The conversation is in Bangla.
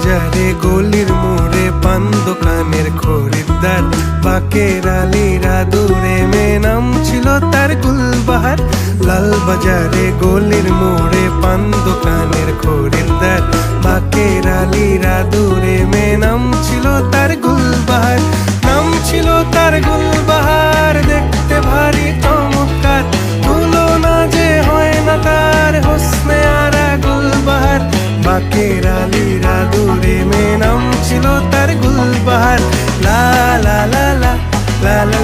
বাজারে গলির মোড়ে পান দোকানের খরিদ্দার, বাকের আলীরা দূরে মেয়ে নাম ছিল তার গুলবাহার। লাল বাজারে গলির মোড়ে পান দোকানের খরিদ্দার, বাকের আলীরা দূরে মেয়ে নাম ছিল তার গুলবাহার। নাম ছিল তার গুলবাহার, দেখতে ভারী চমৎকার, তুলনা যে হয় না তার হোসনে আরা গুলবাহার। বাকের আলীরা দূরে মেয়ে নাম ছিল তার গুলবাহার। লা লা লা লা লা লা